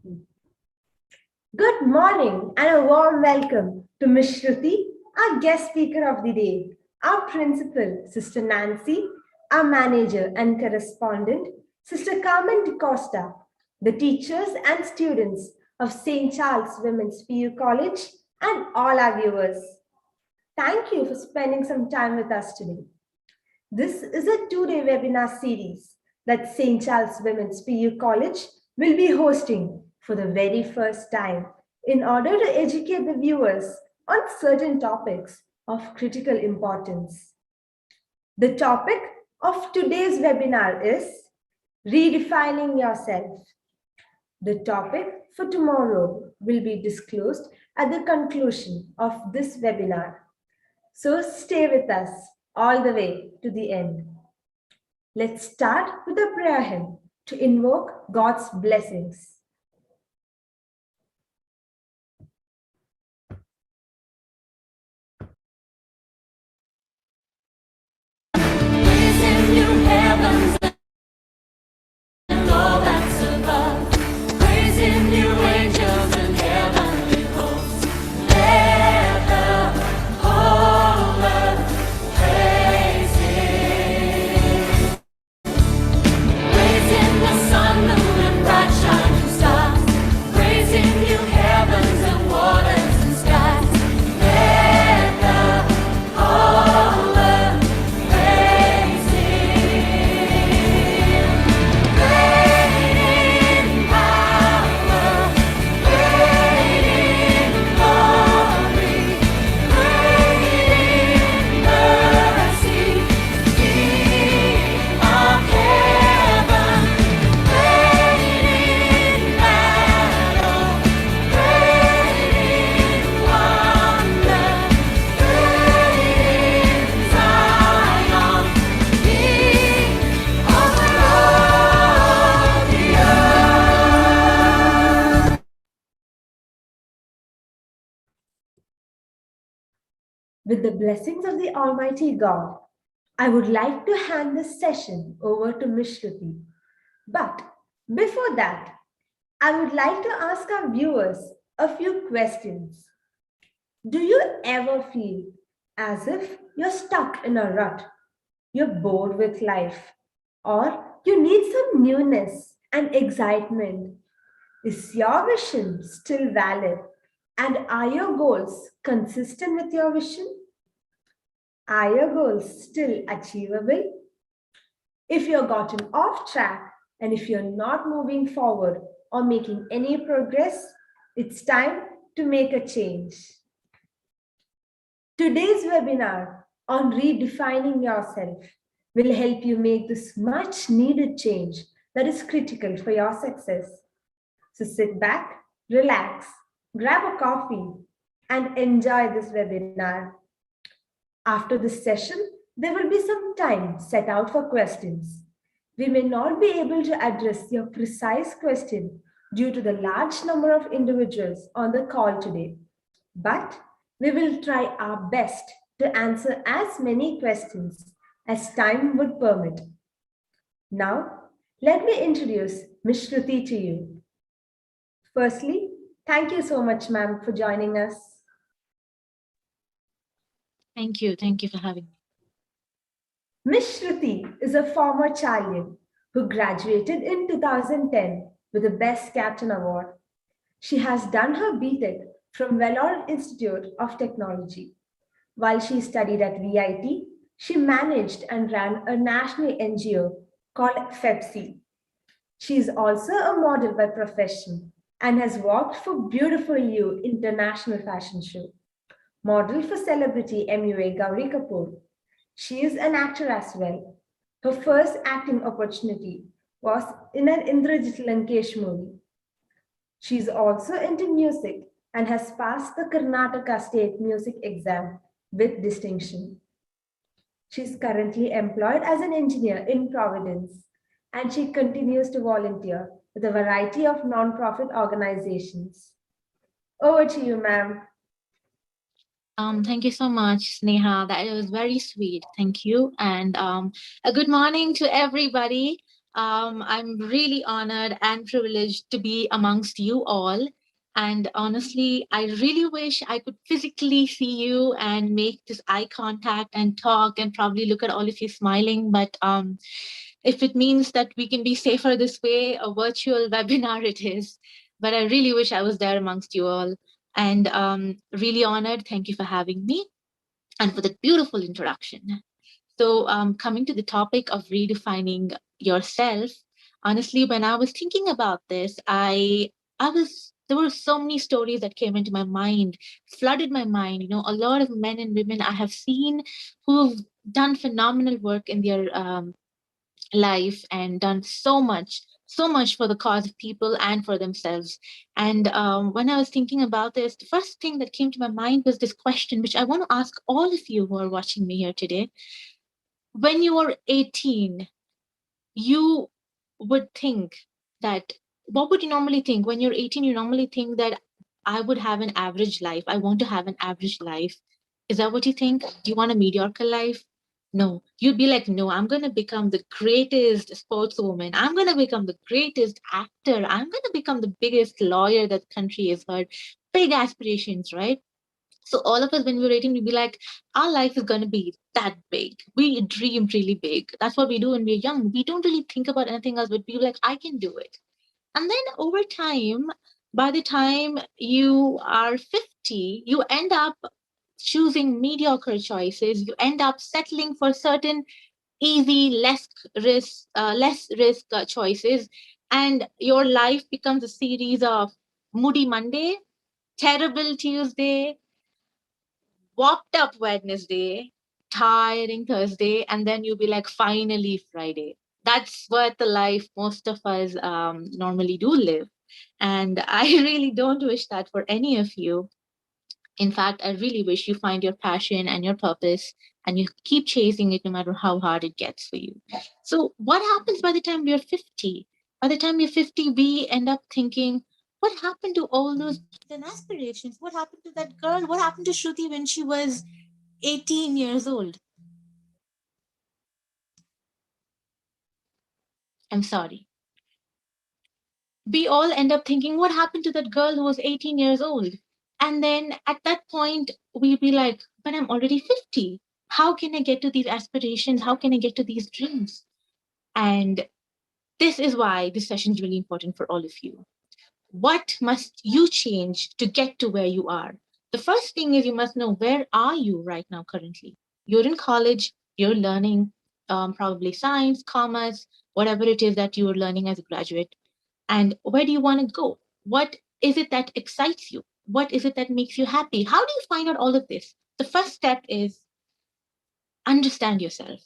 Good morning and a warm welcome to Ms. Shruthi, our guest speaker of the day, our principal, Sister Nancy, our manager and correspondent, Sister Carmen DaCosta, the teachers and students of St. Charles Women's PU College, and all our viewers. Thank you for spending some time with us today. This is a two-day webinar series that St. Charles Women's PU College will be hosting for the very first time in order to educate the viewers on certain topics of critical importance. The topic of today's webinar is redefining yourself. The topic for tomorrow will be disclosed at the conclusion of this webinar. So stay with us all the way to the end. Let's start with a prayer hymn to invoke God's blessings. Heavens and all that's above, praising you, angels and heavenly hosts. Let the whole earth praise Him. Praising the sun, moon, and bright shining stars, praising you, heavens and waters and skies. Let the whole earth praise Him. With the blessings of the Almighty God, I would like to hand this session over to Ms. Shruthi. But before that, I would like to ask our viewers a few questions. Do you ever feel as if you're stuck in a rut, you're bored with life, or you need some newness and excitement? Is your vision still valid? And are your goals consistent with your vision? Are your goals still achievable? If you've gotten off track and if you're not moving forward or making any progress, it's time to make a change. Today's webinar on redefining yourself will help you make this much needed change that is critical for your success. So sit back, relax, grab a coffee, and enjoy this webinar. After this session, there will be some time set out for questions. We may not be able to address your precise question due to the large number of individuals on the call today, but we will try our best to answer as many questions as time would permit. Now, let me introduce Ms. Shruthi to you. Firstly, thank you so much, ma'am, for joining us. Thank you. Thank you for having me. Ms. Shruthi is a former Charlian who graduated in 2010 with the Best Captain Award. She has done her BTech from Vellore Institute of Technology. While she studied at VIT, she managed and ran a national NGO called FEPSI. She is also a model by profession and has worked for Beautiful You International Fashion Show. Model for celebrity MUA Gauri Kapoor. She is an actor as well. Her first acting opportunity was in an Indrajit Lankesh movie. She is also into music and has passed the Karnataka State Music Exam with distinction. She is currently employed as an engineer in Providence, and she continues to volunteer with a variety of non-profit organizations. Over to you, ma'am. Thank you so much, Sneha. That was very sweet. Thank you. And a good morning to everybody. I'm really honored and privileged to be amongst you all. And honestly, I really wish I could physically see you and make this eye contact and talk and probably look at all of you smiling. But if it means that we can be safer this way, a virtual webinar it is. But I really wish I was there amongst you all. And really honored. Thank you for having me and for that beautiful introduction. So, coming to the topic of redefining yourself, honestly, when I was thinking about this, there were so many stories that came into my mind, flooded my mind. You know, a lot of men and women I have seen who've done phenomenal work in their life and done so much for the cause of people and for themselves. And when I was thinking about this, the first thing that came to my mind was this question, which I want to ask all of you who are watching me here today. When you were 18, you would think that, what would you normally think? When you're 18, you normally think that I would have an average life. I want to have an average life. Is that what you think? Do you want a mediocre life? No, you'd be like, no, I'm going to become the greatest sportswoman. I'm going to become the greatest actor. I'm going to become the biggest lawyer that the country has heard. Big aspirations, right? So all of us, when we were 18, we'd be like, our life is going to be that big. We dream really big. That's what we do when we're young. We don't really think about anything else, but we're like, I can do it. And then over time, by the time you are 50, you end up choosing mediocre choices. You end up settling for certain easy, less risk choices. And your life becomes a series of moody Monday, terrible Tuesday, warped up Wednesday, tiring Thursday, and then you'll be like, finally Friday. That's what the life most of us normally do live. And I really don't wish that for any of you. In fact, I really wish you find your passion and your purpose and you keep chasing it no matter how hard it gets for you. So, what happens by the time we're 50? By the time you're 50, we end up thinking, what happened to all those and aspirations? What happened to that girl? What happened to Shruti when she was 18 years old? I'm sorry. We all end up thinking, what happened to that girl who was 18 years old? And then at that point, we'd be like, but I'm already 50. How can I get to these aspirations? How can I get to these dreams? And this is why this session is really important for all of you. What must you change to get to where you are? The first thing is you must know, where are you right now currently? You're in college, you're learning probably science, commerce, whatever it is that you are learning as a graduate. And where do you want to go? What is it that excites you? What is it that makes you happy? How do you find out all of this? The first step is understand yourself.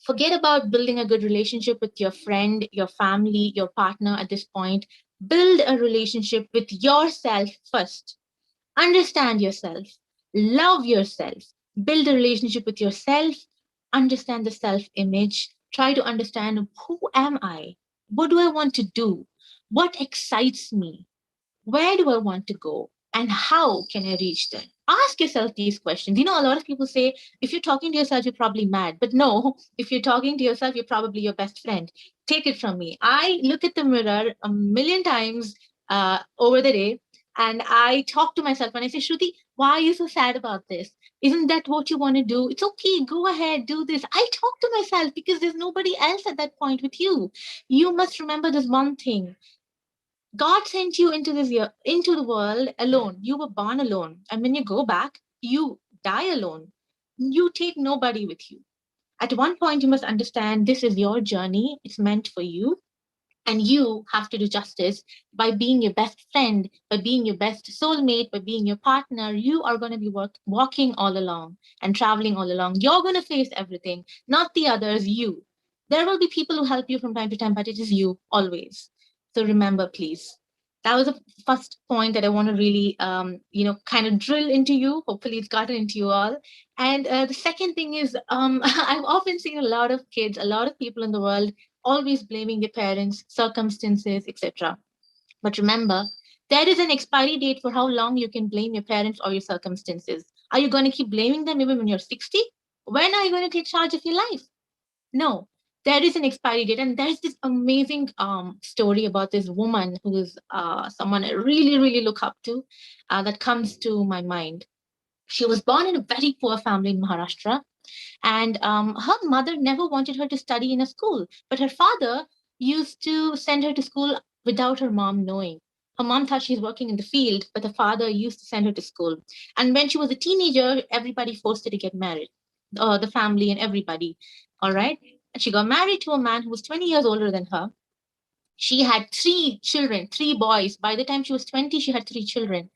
Forget about building a good relationship with your friend, your family, your partner at this point. Build a relationship with yourself first. Understand yourself. Love yourself. Build a relationship with yourself. Understand the self image. Try to understand, who am I? What do I want to do? What excites me? Where do I want to go? And how can I reach there? Ask yourself these questions. You know, a lot of people say, if you're talking to yourself, you're probably mad. But no, if you're talking to yourself, you're probably your best friend. Take it from me. I look at the mirror a million times over the day, and I talk to myself and I say, Shruti, why are you so sad about this? Isn't that what you want to do? It's okay. Go ahead, do this. I talk to myself because there's nobody else at that point with you. You must remember this one thing. God sent you into the world alone. You were born alone. And when you go back, you die alone. You take nobody with you. At one point, you must understand this is your journey. It's meant for you. And you have to do justice by being your best friend, by being your best soulmate, by being your partner. You are going to be walking all along and traveling all along. You're going to face everything, not the others, you. There will be people who help you from time to time, but it is you always. So remember, please. That was the first point that I want to really, kind of drill into you. Hopefully, it's gotten into you all. And the second thing is, I've often seen a lot of kids, a lot of people in the world always blaming their parents, circumstances, etc. But remember, there is an expiry date for how long you can blame your parents or your circumstances. Are you going to keep blaming them even when you're 60? When are you going to take charge of your life? No. there is an expiry date. And there's this amazing story about this woman who's someone I really, really look up to, that comes to my mind. She was born in a very poor family in Maharashtra, and her mother never wanted her to study in a school, but her father used to send her to school without her mom knowing. Her mom thought she's working in the field, but the father used to send her to school. And when she was a teenager, everybody forced her to get married, the family and everybody. All right. And she got married to a man who was 20 years older than her. She had three children, three boys. By the time she was 20, she had three children.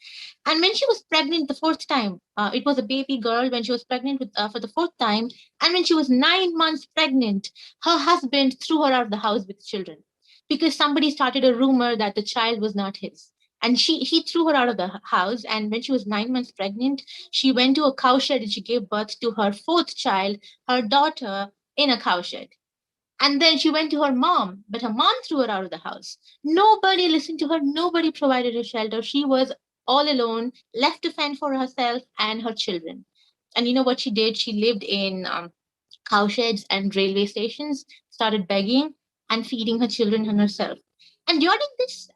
And when she was pregnant the fourth time, it was a baby girl when she was pregnant for the fourth time. And when she was 9 months pregnant, her husband threw her out of the house with children because somebody started a rumor that the child was not his. And he threw her out of the house. And when she was 9 months pregnant, she went to a cowshed and she gave birth to her fourth child, her daughter, in a cowshed. And then she went to her mom, but her mom threw her out of the house. Nobody listened to her. Nobody provided her shelter. She was all alone, left to fend for herself and her children. And you know what she did? She lived in cowsheds and railway stations, started begging and feeding her children and herself. And during this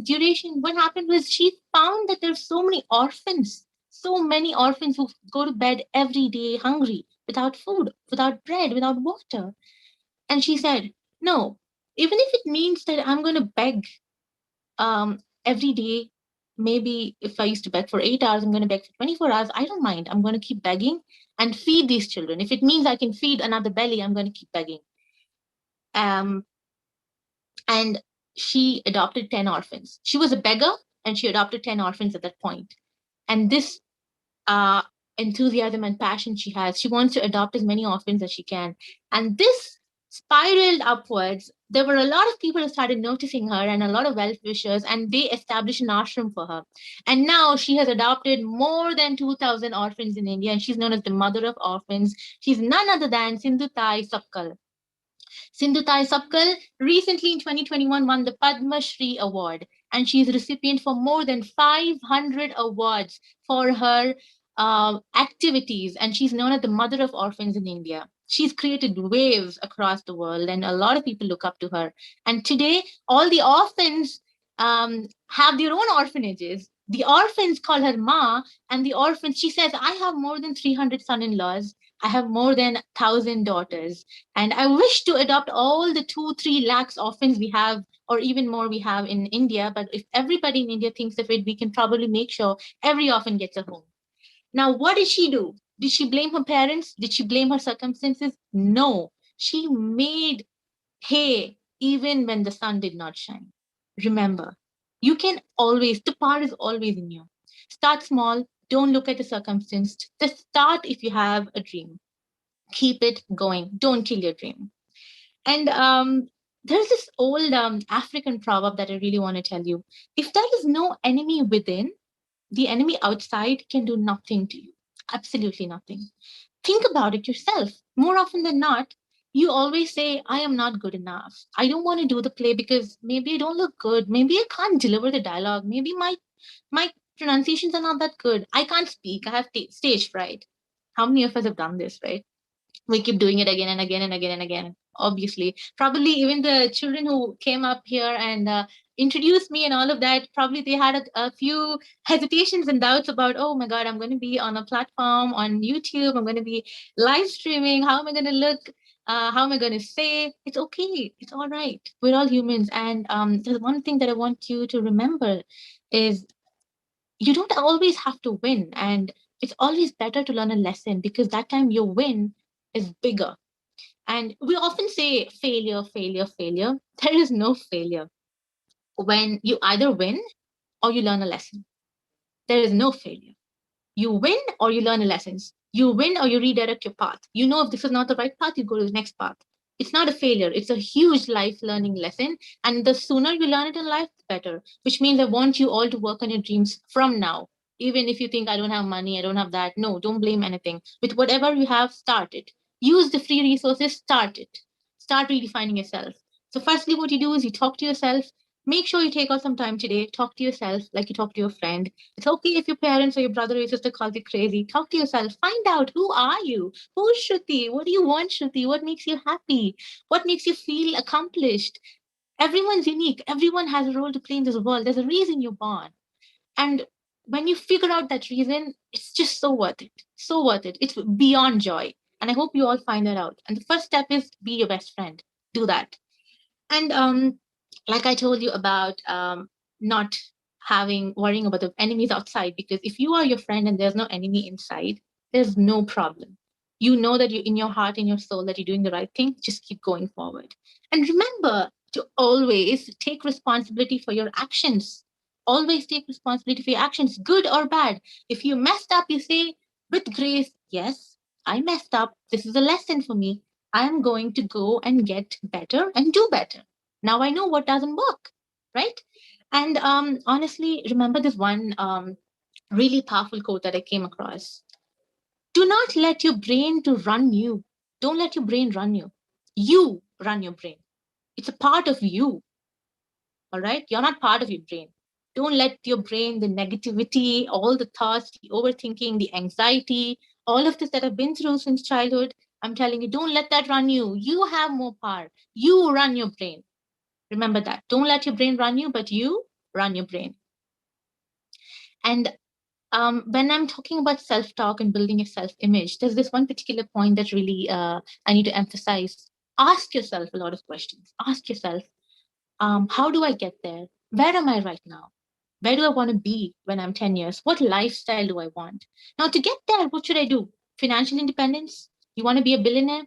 duration, what happened was she found that there's so many orphans who go to bed every day hungry, without food, without bread, without water. And she said, no, even if it means that I'm going to beg every day, maybe if I used to beg for 8 hours, I'm going to beg for 24 hours. I don't mind. I'm going to keep begging and feed these children. If it means I can feed another belly, I'm going to keep begging. And she adopted 10 orphans. She was a beggar and she adopted 10 orphans at that point. And this enthusiasm and passion she has, she wants to adopt as many orphans as she can. And this spiraled upwards. There were a lot of people who started noticing her and a lot of well-wishers, and they established an ashram for her. And now she has adopted more than 2,000 orphans in India, and she's known as the mother of orphans. She's none other than Sindhutai Sapkal. Sindhutai Sapkal recently in 2021 won the Padma Shri Award, and she is a recipient for more than 500 awards for her activities, and she's known as the mother of orphans in India. She's created waves across the world, and a lot of people look up to her. And today, all the orphans have their own orphanages. The orphans call her Ma, and the orphans, she says, I have more than 300 son-in-laws. I have more than 1,000 daughters. And I wish to adopt all the 2-3 lakhs orphans we have, or even more we have in India. But if everybody in India thinks of it, we can probably make sure every orphan gets a home. Now, what did she do? Did she blame her parents? Did she blame her circumstances? No. She made hay even when the sun did not shine. Remember, you can always, the power is always in you. Start small. Don't look at the circumstance. Just start if you have a dream. Keep it going. Don't kill your dream. And there's this old African proverb that I really want to tell you. If there is no enemy within, the enemy outside can do nothing to you. Absolutely nothing. Think about it yourself. More often than not, you always say, I am not good enough. I don't want to do the play because maybe I don't look good. Maybe I can't deliver the dialogue. Maybe my pronunciations are not that good. I can't speak. I have stage fright. How many of us have done this, right? We keep doing it again and again and again and again. Obviously, probably even the children who came up here and introduced me and all of that, probably they had a few hesitations and doubts about, oh my God, I'm going to be on a platform on YouTube. I'm going to be live streaming. How am I going to look? How am I going to say? It's okay. It's all right. We're all humans. And there's one thing that I want you to remember is you don't always have to win. And it's always better to learn a lesson because that time your win is bigger. And we often say failure, failure, failure. There is no failure. When you either win or you learn a lesson, there is no failure. You win or you learn a lesson. You win or you redirect your path. You know if this is not the right path, you go to the next path. It's not a failure. It's a huge life learning lesson. And the sooner you learn it in life, the better. Which means I want you all to work on your dreams from now. Even if you think I don't have money, I don't have that. No, don't blame anything. With whatever you have, start it. Use the free resources, start it. Start redefining yourself. So firstly, what you do is you talk to yourself. Make sure you take out some time today. Talk to yourself like you talk to your friend. It's okay if your parents or your brother or your sister calls you crazy. Talk to yourself. Find out, who are you? Who's Shruti? What do you want, Shruti? What makes you happy? What makes you feel accomplished? Everyone's unique. Everyone has a role to play in this world. There's a reason you're born. And when you figure out that reason, it's just so worth it. So worth it. It's beyond joy. And I hope you all find that out. And the first step is be your best friend. Do that. And like I told you about not worrying about the enemies outside, because if you are your friend and there's no enemy inside, there's no problem. You know that you, in your heart, in your soul, that you're doing the right thing. Just keep going forward. And remember to always take responsibility for your actions. Always take responsibility for your actions, good or bad. If you messed up, you say with grace, yes, I messed up. This is a lesson for me. I am going to go and get better and do better. Now I know what doesn't work, right? And honestly, remember this one really powerful quote that I came across. Do not let your brain to run you. Don't let your brain run you. You run your brain. It's a part of you, all right? You're not part of your brain. Don't let your brain, the negativity, all the thoughts, the overthinking, the anxiety, all of this that I've been through since childhood, I'm telling you, don't let that run you. You have more power. You run your brain. Remember that. Don't let your brain run you, but you run your brain. And when I'm talking about self-talk and building a self-image, there's this one particular point that really I need to emphasize. Ask yourself a lot of questions. Ask yourself, how do I get there? Where am I right now? Where do I want to be when I'm 10 years? What lifestyle do I want? Now, to get there, what should I do? Financial independence? You want to be a billionaire?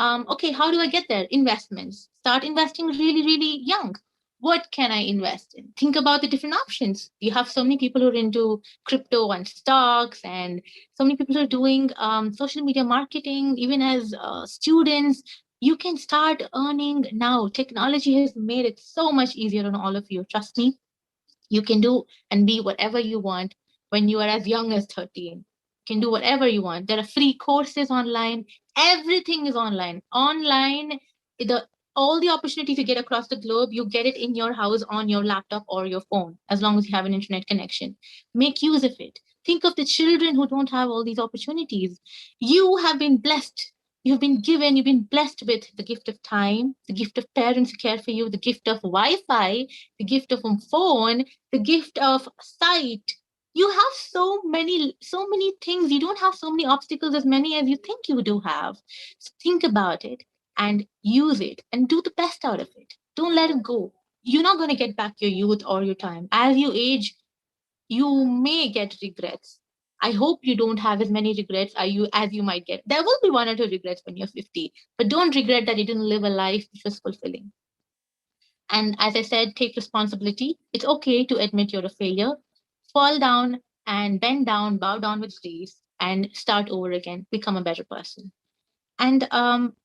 Okay, how do I get there? Investments. Start investing really, really young. What can I invest in? Think about the different options. You have so many people who are into crypto and stocks, and so many people who are doing social media marketing, even as students. You can start earning now. Technology has made it so much easier on all of you. Trust me, you can do and be whatever you want when you are as young as 13. You can do whatever you want. There are free courses online. Everything is online. Online, the all the opportunities you get across the globe, you get it in your house on your laptop or your phone, as long as you have an internet connection. Make use of it. Think of the children who don't have all these opportunities. You have been blessed. You've been given, you've been blessed with the gift of time, the gift of parents who care for you, the gift of Wi-Fi, the gift of a phone, the gift of sight. You have so many things. You don't have so many obstacles, as many as you think you do have. So think about it and use it and do the best out of it. Don't let it go. You're not going to get back your youth or your time. As you age, you may get regrets. I hope you don't have as many regrets as you might get. There will be one or two regrets when you're 50, but don't regret that you didn't live a life which was fulfilling. And as I said, take responsibility. It's okay to admit you're a failure. Fall down and bend down, bow down with grace, and start over again. Become a better person. And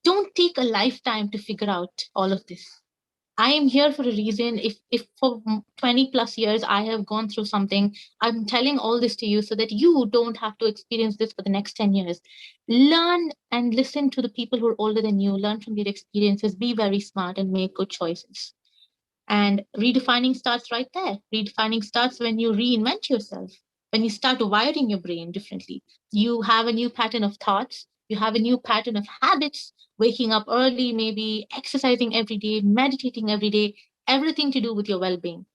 don't take a lifetime to figure out all of this. I am here for a reason. If for 20 plus years I have gone through something, I'm telling all this to you so that you don't have to experience this for the next 10 years. Learn and listen to the people who are older than you. Learn from their experiences. Be very smart and make good choices. And redefining starts right there. Redefining starts when you reinvent yourself, when you start wiring your brain differently. You have a new pattern of thoughts, you have a new pattern of habits, waking up early, maybe exercising every day, meditating every day, everything to do with your well being.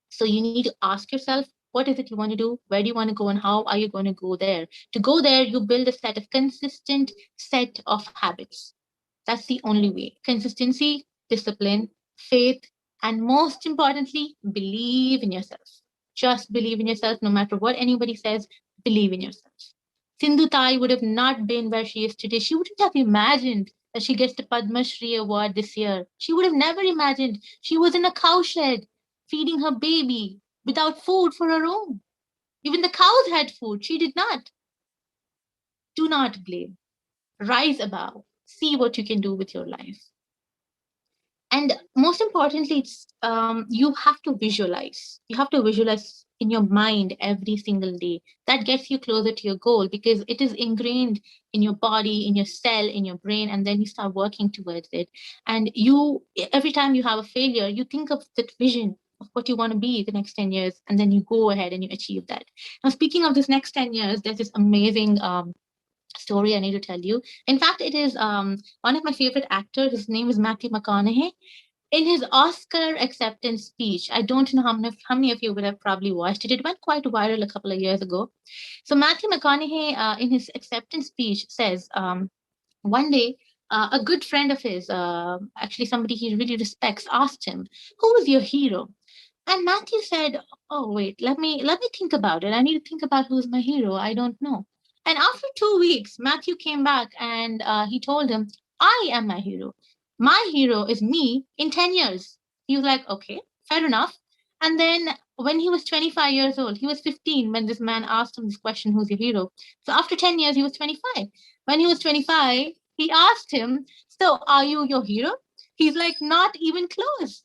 So you need to ask yourself, what is it you want to do? Where do you want to go? And how are you going to go there? To go there, you build a consistent set of habits. That's the only way. Consistency, discipline, faith, and most importantly, believe in yourself. Just believe in yourself, no matter what anybody says, believe in yourself. Sindhu Tai would have not been where she is today. She wouldn't have imagined that she gets the Padma Shri Award this year. She would have never imagined. She was in a cow shed feeding her baby without food for her own. Even the cows had food. She did not. Do not blame. Rise above. See what you can do with your life. And most importantly, it's you have to visualize. You have to visualize in your mind every single day. That gets you closer to your goal because it is ingrained in your body, in your cell, in your brain, and then you start working towards it. And you, every time you have a failure, you think of that vision of what you want to be the next 10 years, and then you go ahead and you achieve that. Now, speaking of this next 10 years, there's this amazing story I need to tell you. In fact, it is one of my favorite actors. His name is Matthew McConaughey. In his Oscar acceptance speech, I don't know how many of you would have probably watched it. It went quite viral a couple of years ago. So Matthew McConaughey, in his acceptance speech, says one day a good friend of his, actually somebody he really respects, asked him, "Who was your hero?" And Matthew said, "Oh wait, let me think about it. I need to think about who's my hero. I don't know." And after 2 weeks, Matthew came back and he told him, "I am my hero. My hero is me in 10 years." He was like, "Okay, fair enough." And then when he was 25 years old, he was 15 when this man asked him this question, "Who's your hero?" So after 10 years, he was 25. When he was 25, he asked him, "So are you your hero?" He's like, "Not even close.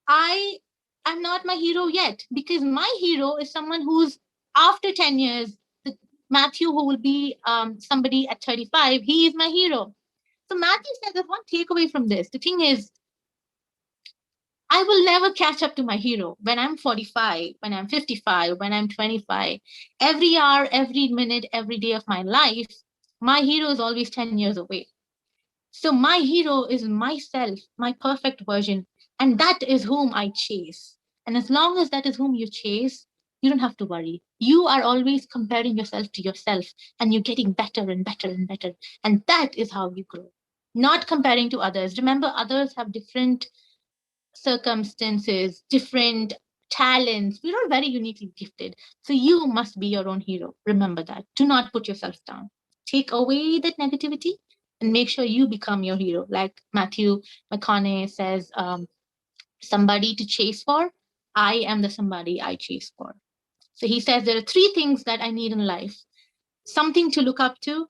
I am not my hero yet because my hero is someone who's after 10 years, the Matthew who will be somebody at 35, he is my hero." So Matthew said there's one takeaway from this. The thing is, I will never catch up to my hero when I'm 45, when I'm 55, when I'm 25. Every hour, every minute, every day of my life, my hero is always 10 years away. So my hero is myself, my perfect version, and that is whom I chase. And as long as that is whom you chase, you don't have to worry. You are always comparing yourself to yourself, and you're getting better and better and better. And that is how you grow, not comparing to others. Remember, others have different circumstances, different talents. We're all very uniquely gifted. So you must be your own hero. Remember that. Do not put yourself down. Take away that negativity and make sure you become your hero. Like Matthew McConaughey says, somebody to chase for. I am the somebody I chase for. So he says there are three things that I need in life: something to look up to,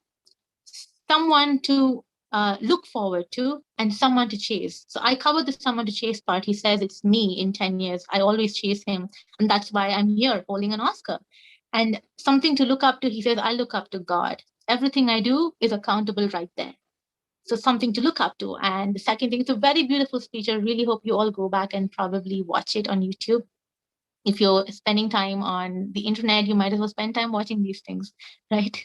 someone to look forward to, and someone to chase. So I covered the someone to chase part. He says it's me in 10 years. I always chase him. And that's why I'm here holding an Oscar. And something to look up to, he says, I look up to God. Everything I do is accountable right there. So something to look up to. And the second thing, it's a very beautiful speech. I really hope you all go back and probably watch it on YouTube. If you're spending time on the internet, you might as well spend time watching these things, right?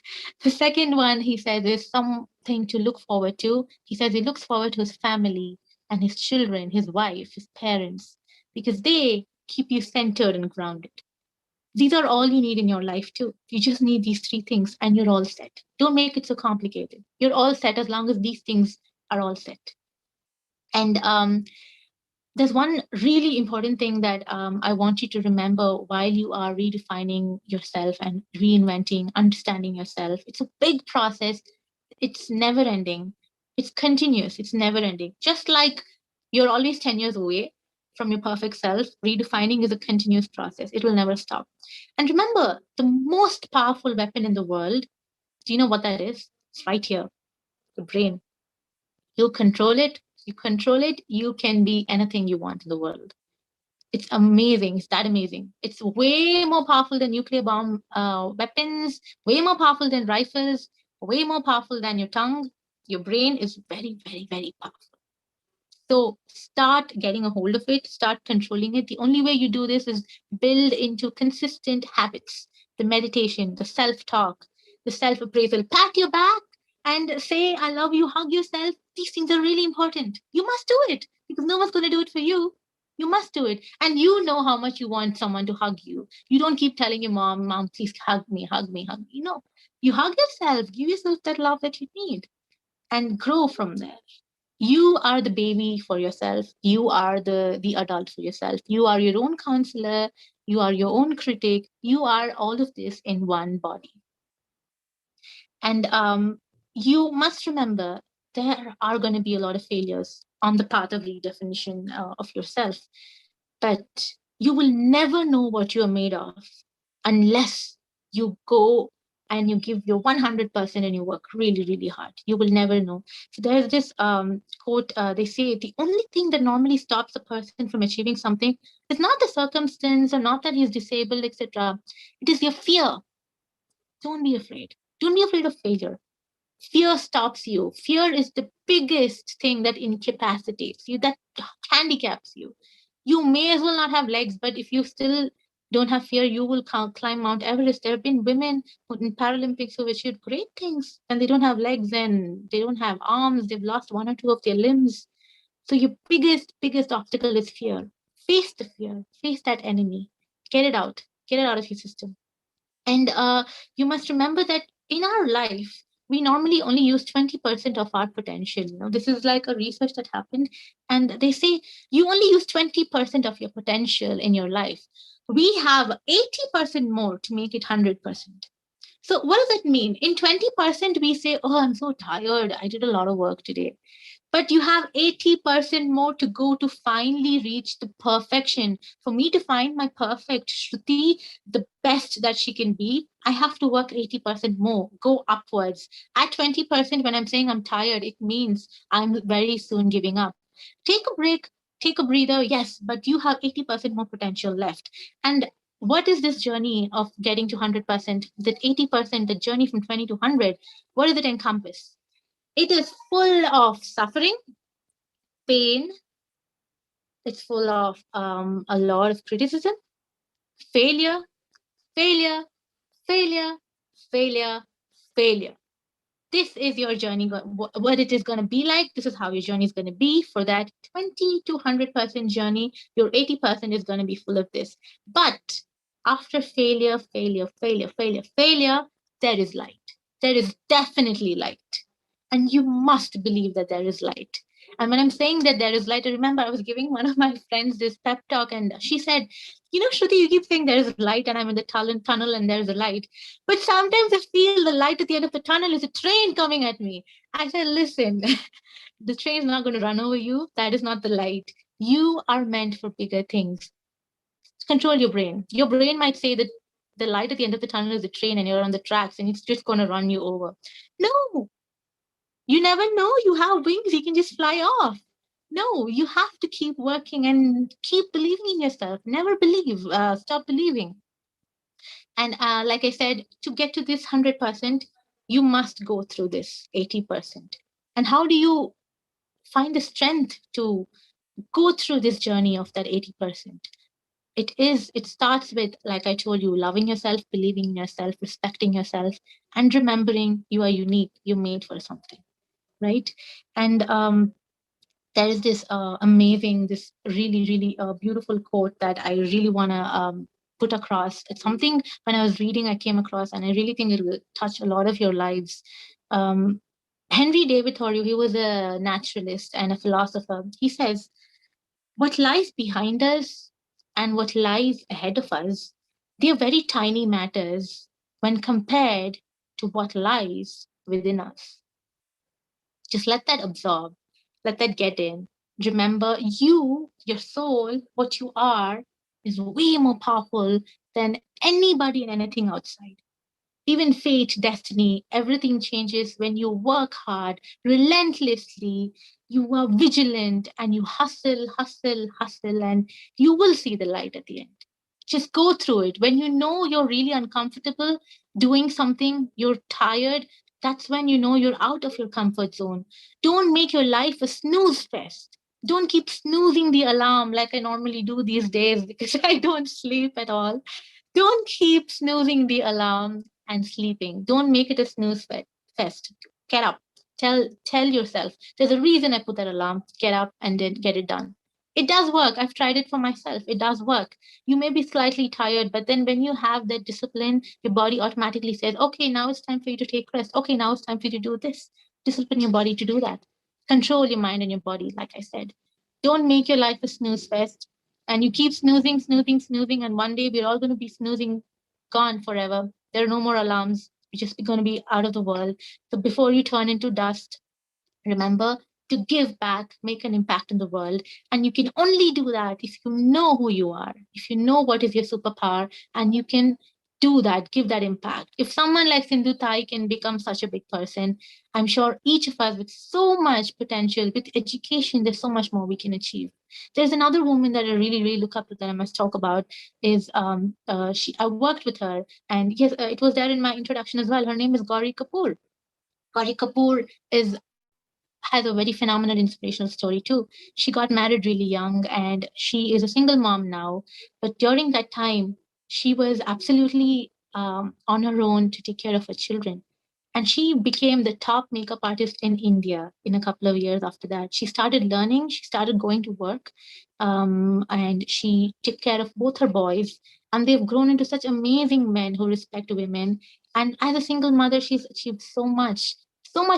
The second one, he says, is something to look forward to. He says he looks forward to his family and his children, his wife, his parents, because they keep you centered and grounded. These are all you need in your life too. You just need these three things and you're all set. Don't make it so complicated. You're all set as long as these things are all set. And there's one really important thing that I want you to remember while you are redefining yourself and reinventing, understanding yourself. It's a big process. It's never ending. It's continuous. It's never ending. Just like you're always 10 years away from your perfect self, redefining is a continuous process. It will never stop. And remember, the most powerful weapon in the world, do you know what that is? It's right here, the brain. You control it. You control it. You can be anything you want in the world. It's amazing. It's that amazing. It's way more powerful than nuclear bomb weapons, way more powerful than rifles, way more powerful than your tongue. Your brain is very, very, very powerful. So start getting a hold of it, start controlling it. The only way you do this is build into consistent habits, the meditation, the self-talk, the self-appraisal. Pat your back and say, I love you, hug yourself. These things are really important. You must do it because no one's going to do it for you. You must do it. And you know how much you want someone to hug you. You don't keep telling your mom, Mom, please hug me, hug me, hug me. No, you hug yourself, give yourself that love that you need and grow from there. You are the baby for yourself. You are the adult for yourself. You are your own counselor. You are your own critic. You are all of this in one body. And you must remember there are going to be a lot of failures on the path of redefinition of yourself. But you will never know what you are made of unless you go and you give your 100% and you work really, really hard. You will never know. So there's this quote, they say, the only thing that normally stops a person from achieving something is not the circumstance or not that he's disabled, etc. It is your fear. Don't be afraid. Don't be afraid of failure. Fear stops you. Fear is the biggest thing that incapacitates you, that handicaps you. You may as well not have legs, but if you still don't have fear, you will climb Mount Everest. There have been women in Paralympics who achieved great things and they don't have legs and they don't have arms. They've lost one or two of their limbs. So your biggest obstacle is fear. Face the fear. Face that enemy. Get it out. Get it out of your system. And you must remember that in our life, we normally only use 20% of our potential. This is like a research that happened. And they say you only use 20% of your potential in your life. We have 80% more to make it 100%. So what does that mean? In 20%, we say, oh, I'm so tired. I did a lot of work today. But you have 80% more to go to finally reach the perfection. For me to find my perfect Shruti, the best that she can be, I have to work 80% more, go upwards. At 20%, when I'm saying I'm tired, it means I'm very soon giving up. Take a break, take a breather, yes, but you have 80% more potential left. And what is this journey of getting to 100%? That 80%, the journey from 20 to 100, what does it encompass? It is full of suffering, pain. It's full of a lot of criticism, failure, failure, failure, failure, failure. This is your journey, what it is going to be like. This is how your journey is going to be. For that 20 to 100% journey, your 80% is going to be full of this. But after failure, failure, failure, failure, failure, there is light. There is definitely light. And you must believe that there is light. And when I'm saying that there is light, I remember I was giving one of my friends this pep talk, and she said, Shruti, you keep saying there is light and I'm in the tunnel and there's a light. But sometimes I feel the light at the end of the tunnel is a train coming at me. I said, listen, the train is not going to run over you. That is not the light. You are meant for bigger things. Control your brain. Your brain might say that the light at the end of the tunnel is a train and you're on the tracks and it's just going to run you over. No. You never know. You have wings. You can just fly off. No, you have to keep working and keep believing in yourself. Never stop believing. And like I said, to get to this 100%, you must go through this 80%. And how do you find the strength to go through this journey of that 80%? It starts with, like I told you, loving yourself, believing in yourself, respecting yourself, and remembering you are unique. You're made for something. Right. And there is this amazing, this really, really beautiful quote that I really want to put across. It's something when I was reading, I came across, and I really think it will touch a lot of your lives. Henry David Thoreau, he was a naturalist and a philosopher. He says, what lies behind us and what lies ahead of us, they are very tiny matters when compared to what lies within us. Just let that absorb, let that get in. Remember, your soul, what you are, is way more powerful than anybody and anything outside. Even fate, destiny, everything changes when you work hard, relentlessly, you are vigilant, and you hustle, and you will see the light at the end. Just go through it. When you know you're really uncomfortable doing something, you're tired, that's when you know you're out of your comfort zone. Don't make your life a snooze fest. Don't keep snoozing the alarm like I normally do these days because I don't sleep at all. Don't keep snoozing the alarm and sleeping. Don't make it a snooze fest. Get up. Tell yourself, there's a reason I put that alarm. Get up and then get it done. It does work. I've tried it for myself. It does work. You may be slightly tired, but then when you have that discipline, your body automatically says, okay, now it's time for you to take rest. Okay, now it's time for you to do this. Discipline your body to do that. Control your mind and your body, like I said. Don't make your life a snooze fest. And you keep snoozing, and one day we're all going to be snoozing, gone forever. There are no more alarms. You're just going to be out of the world. So before you turn into dust, remember to give back, make an impact in the world. And you can only do that if you know who you are, if you know what is your superpower, and you can do that, give that impact. If someone like Sindhu Tai can become such a big person, I'm sure each of us with so much potential, with education, there's so much more we can achieve. There's another woman that I really, really look up to that I must talk about is I worked with her, and yes, it was there in my introduction as well. Her name is Gauri Kapoor. Gauri Kapoor is has a very phenomenal inspirational story too. She got married really young and she is a single mom now. But during that time, she was absolutely on her own to take care of her children. And she became the top makeup artist in India in a couple of years after that. She started learning, she started going to work, and she took care of both her boys. And they've grown into such amazing men who respect women. And as a single mother, she's achieved so much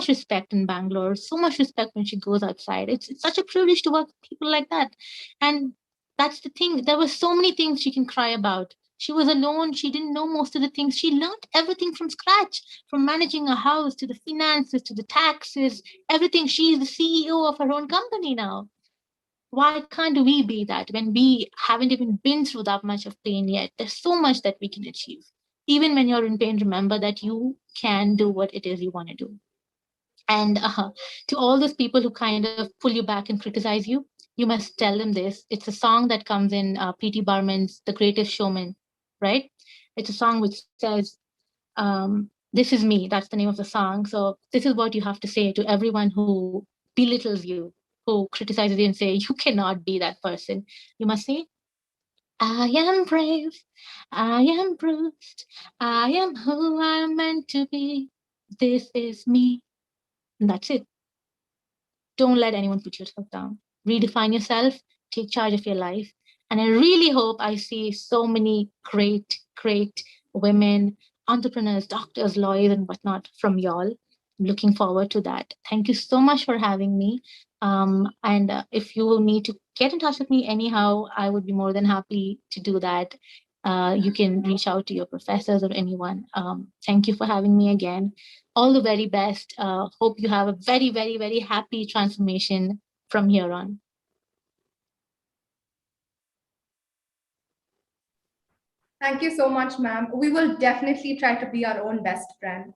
respect in Bangalore, so much respect when she goes outside. It's such a privilege to work with people like that. And that's the thing. There were so many things she can cry about. She was alone. She didn't know most of the things. She learned everything from scratch, from managing a house to the finances to the taxes, everything. She is the CEO of her own company now. Why can't we be that when we haven't even been through that much of pain yet? There's so much that we can achieve. Even when you're in pain, remember that you can do what it is you want to do. And to all those people who kind of pull you back and criticize you, you must tell them this. It's a song that comes in P.T. Barnum's The Greatest Showman, right? It's a song which says, this is me. That's the name of the song. So this is what you have to say to everyone who belittles you, who criticizes you and say, you cannot be that person. You must say, I am brave, I am bruised, I am who I am meant to be. This is me. And that's it. Don't let anyone put yourself down. Redefine yourself, take charge of your life. And I really hope I see so many great, great women, entrepreneurs, doctors, lawyers, and whatnot from y'all. I'm looking forward to that. Thank you so much for having me. And if you will need to get in touch with me anyhow, I would be more than happy to do that. You can reach out to your professors or anyone. Thank you for having me again. All the very best. Hope you have a very, very, very happy transformation from here on. Thank you so much, ma'am. We will definitely try to be our own best friend.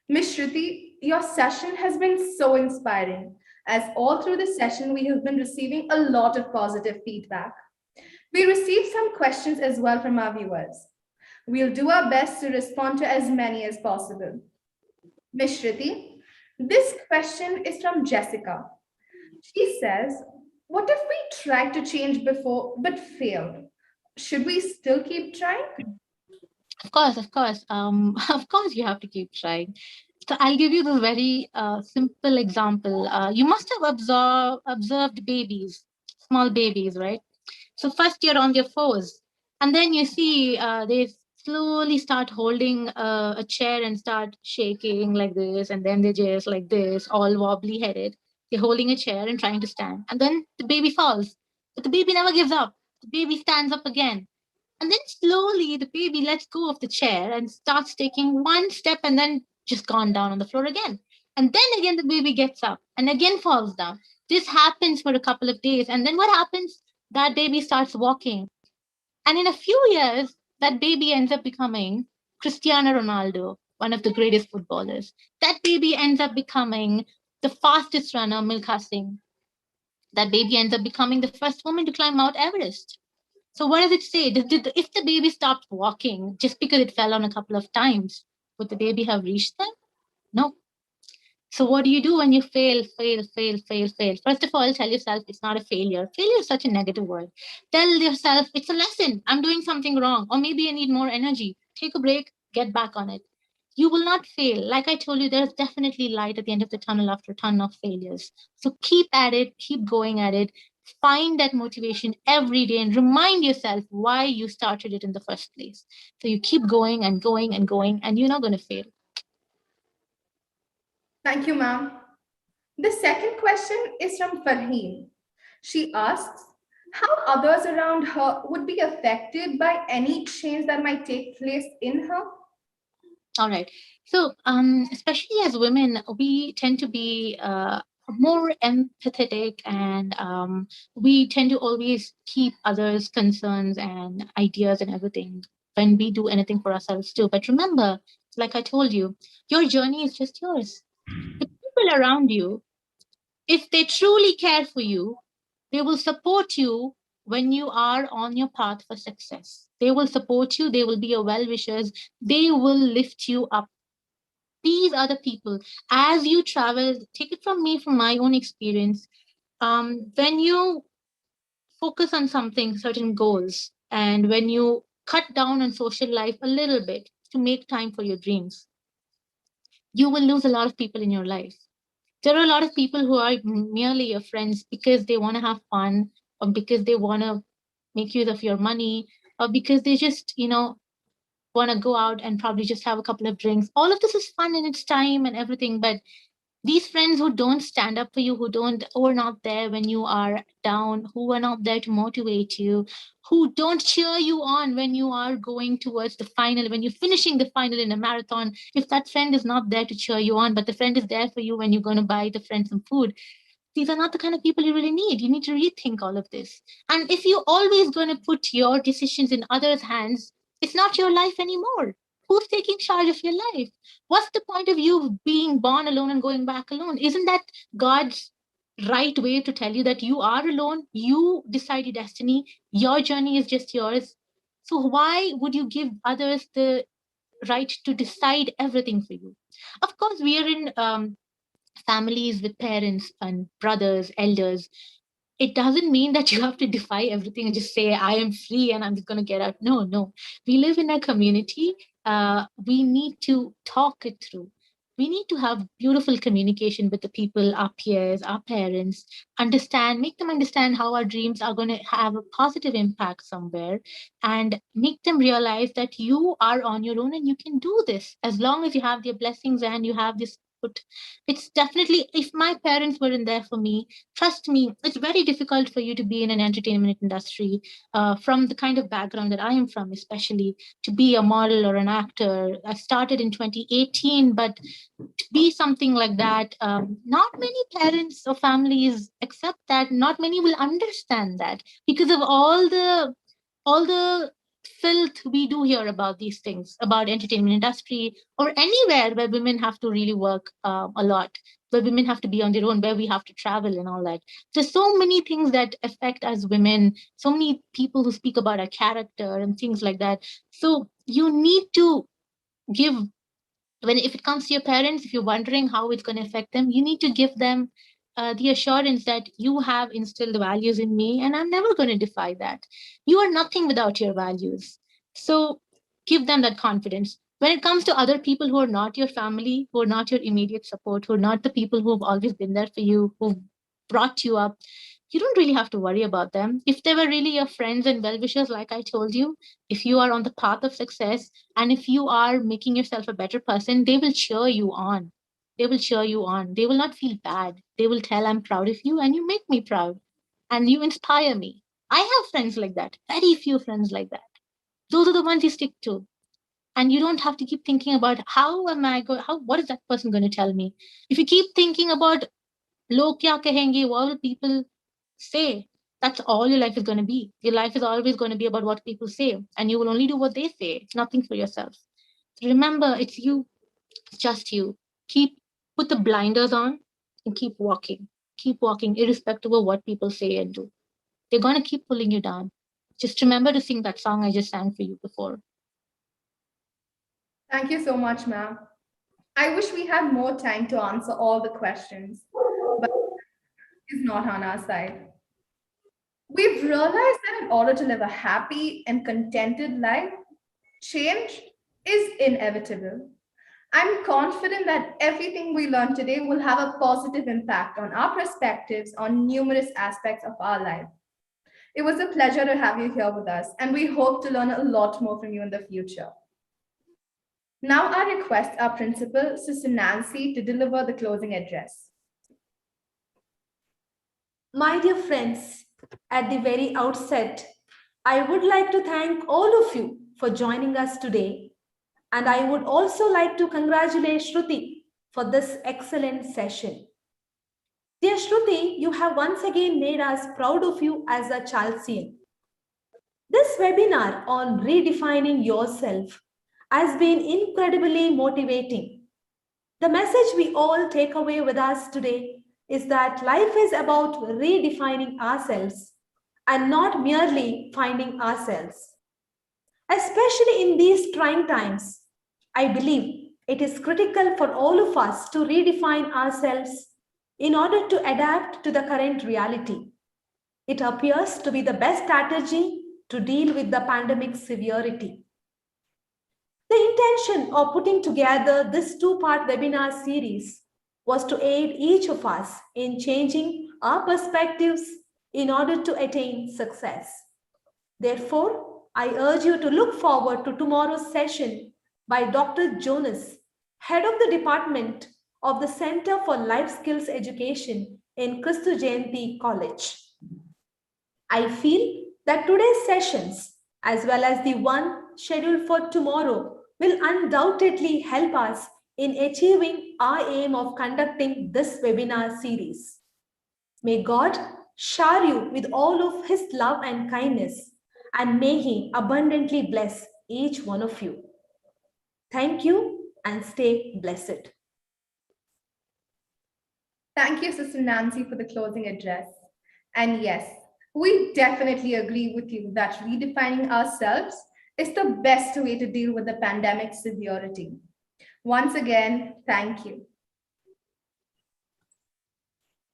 Miss Shruthi, your session has been so inspiring, as all through the session we have been receiving a lot of positive feedback. We received some questions as well from our viewers. We'll do our best to respond to as many as possible. Miss Shruthi, this question is from Jessica. She says, what if we tried to change before but failed? Should we still keep trying? Of course, of course. Of course, you have to keep trying. So I'll give you the very simple example. You must have observed babies, small babies, right? So first you're on their fours, and then you see they slowly start holding a chair and start shaking like this, and then they just like this, all wobbly headed. They're holding a chair and trying to stand, and then the baby falls, but the baby never gives up. The baby stands up again, and then slowly the baby lets go of the chair and starts taking one step, and then just gone down on the floor again. And then again the baby gets up and again falls down. This happens for a couple of days, and then what happens? That baby starts walking. And in a few years, that baby ends up becoming Cristiano Ronaldo, one of the greatest footballers. That baby ends up becoming the fastest runner, Milkha Singh. That baby ends up becoming the first woman to climb Mount Everest. So what does it say? If the baby stopped walking just because it fell on a couple of times, would the baby have reached them? No. So what do you do when you fail? First of all, tell yourself it's not a failure. Failure is such a negative word. Tell yourself it's a lesson. I'm doing something wrong. Or maybe I need more energy. Take a break, get back on it. You will not fail. Like I told you, there's definitely light at the end of the tunnel after a ton of failures. So keep at it, keep going at it. Find that motivation every day and remind yourself why you started it in the first place. So you keep going and going and going, and you're not going to fail. Thank you, ma'am. The second question is from Farheen. She asks, how others around her would be affected by any change that might take place in her? All right. So, especially as women, we tend to be more empathetic, and we tend to always keep others' concerns and ideas and everything when we do anything for ourselves too. But remember, like I told you, your journey is just yours. The people around you, if they truly care for you, they will support you when you are on your path for success. They will support you, they will be your well wishers, they will lift you up. These are the people. As you travel, take it from me, from my own experience. When you focus on something, certain goals, and when you cut down on social life a little bit to make time for your dreams, you will lose a lot of people in your life. There are a lot of people who are merely your friends because they want to have fun, or because they want to make use of your money, or because they just, want to go out and probably just have a couple of drinks. All of this is fun in its time and everything, but these friends who don't stand up for you, who are not there when you are down, who are not there to motivate you, who don't cheer you on when you are going towards the final, when you're finishing the final in a marathon. If that friend is not there to cheer you on, but the friend is there for you when you're going to buy the friend some food, these are not the kind of people you really need. You need to rethink all of this. And if you're always going to put your decisions in others' hands, it's not your life anymore. Who's taking charge of your life? What's the point of you being born alone and going back alone? Isn't that God's right way to tell you that you are alone? You decide your destiny. Your journey is just yours. So why would you give others the right to decide everything for you? Of course, we are in families with parents and brothers, elders. It doesn't mean that you have to defy everything and just say, I am free and I'm just going to get out. No, no. We live in a community. We need to talk it through. We need to have beautiful communication with the people, our peers, our parents, make them understand how our dreams are going to have a positive impact somewhere, and make them realize that you are on your own and you can do this as long as you have their blessings and you have this. But it's definitely, if my parents weren't there for me, trust me, it's very difficult for you to be in an entertainment industry from the kind of background that I am from, especially to be a model or an actor. I started in 2018, but to be something like that, not many parents or families accept that. Not many will understand that because of all the filth we do hear about these things, about entertainment industry or anywhere where women have to really work a lot, where women have to be on their own, where we have to travel and all that. There's so many things that affect us women, so many people who speak about our character and things like that. So you need to give, if it comes to your parents, if you're wondering how it's going to affect them, you need to give them the assurance that you have instilled values in me and I'm never going to defy that. You are nothing without your values. So give them that confidence. When it comes to other people who are not your family, who are not your immediate support, who are not the people who have always been there for you, who've brought you up, you don't really have to worry about them. If they were really your friends and well-wishers, like I told you, if you are on the path of success and if you are making yourself a better person, they will cheer you on. They will cheer you on. They will not feel bad. They will tell, I'm proud of you and you make me proud and you inspire me. I have friends like that, very few friends like that. Those are the ones you stick to. And you don't have to keep thinking about what is that person going to tell me? If you keep thinking about log kya kahenge, what will people say? That's all your life is going to be. Your life is always going to be about what people say, and you will only do what they say. It's nothing for yourself. So remember, it's you, it's just you. Put the blinders on and keep walking, irrespective of what people say and do. They're going to keep pulling you down. Just remember to sing that song I just sang for you before. Thank you so much, ma'am. I wish we had more time to answer all the questions, but it's not on our side. We've realized that in order to live a happy and contented life, change is inevitable. I'm confident that everything we learned today will have a positive impact on our perspectives on numerous aspects of our life. It was a pleasure to have you here with us, and we hope to learn a lot more from you in the future. Now I request our principal, Sister Nancy, to deliver the closing address. My dear friends, at the very outset, I would like to thank all of you for joining us today. And I would also like to congratulate Shruthi for this excellent session. Dear Shruthi, you have once again made us proud of you as a Chalsian. This webinar on redefining yourself has been incredibly motivating. The message we all take away with us today is that life is about redefining ourselves and not merely finding ourselves. Especially in these trying times, I believe it is critical for all of us to redefine ourselves in order to adapt to the current reality. It appears to be the best strategy to deal with the pandemic's severity. The intention of putting together this two-part webinar series was to aid each of us in changing our perspectives in order to attain success. Therefore, I urge you to look forward to tomorrow's session by Dr. Jonas, Head of the Department of the Center for Life Skills Education in 𝐘𝐻𝐒 College. I feel that today's sessions, as well as the one scheduled for tomorrow, will undoubtedly help us in achieving our aim of conducting this webinar series. May God shower you with all of His love and kindness, and may He abundantly bless each one of you. Thank you and stay blessed. Thank you, Sister Nancy, for the closing address. And yes, we definitely agree with you that redefining ourselves is the best way to deal with the pandemic's severity. Once again, thank you.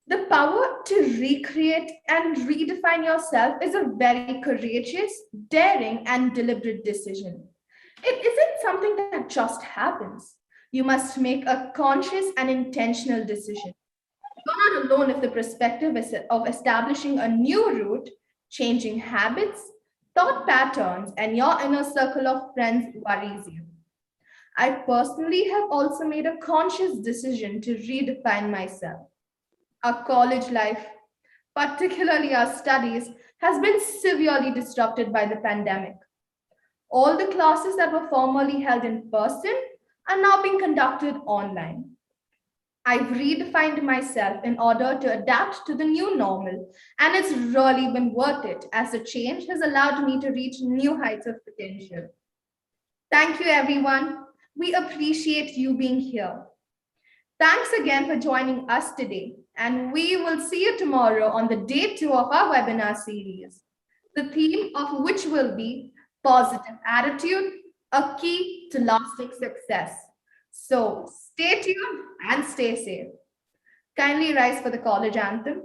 The power to recreate and redefine yourself is a very courageous, daring, and deliberate decision. It isn't something that just happens. You must make a conscious and intentional decision. You're not alone if the perspective is of establishing a new route, changing habits, thought patterns, and your inner circle of friends worries you. I personally have also made a conscious decision to redefine myself. Our college life, particularly our studies, has been severely disrupted by the pandemic. All the classes that were formerly held in person are now being conducted online. I've redefined myself in order to adapt to the new normal, and it's really been worth it as the change has allowed me to reach new heights of potential. Thank you, everyone. We appreciate you being here. Thanks again for joining us today, and we will see you tomorrow on the day 2 of our webinar series, the theme of which will be positive attitude, a key to lasting success. So stay tuned and stay safe. Kindly rise for the college anthem.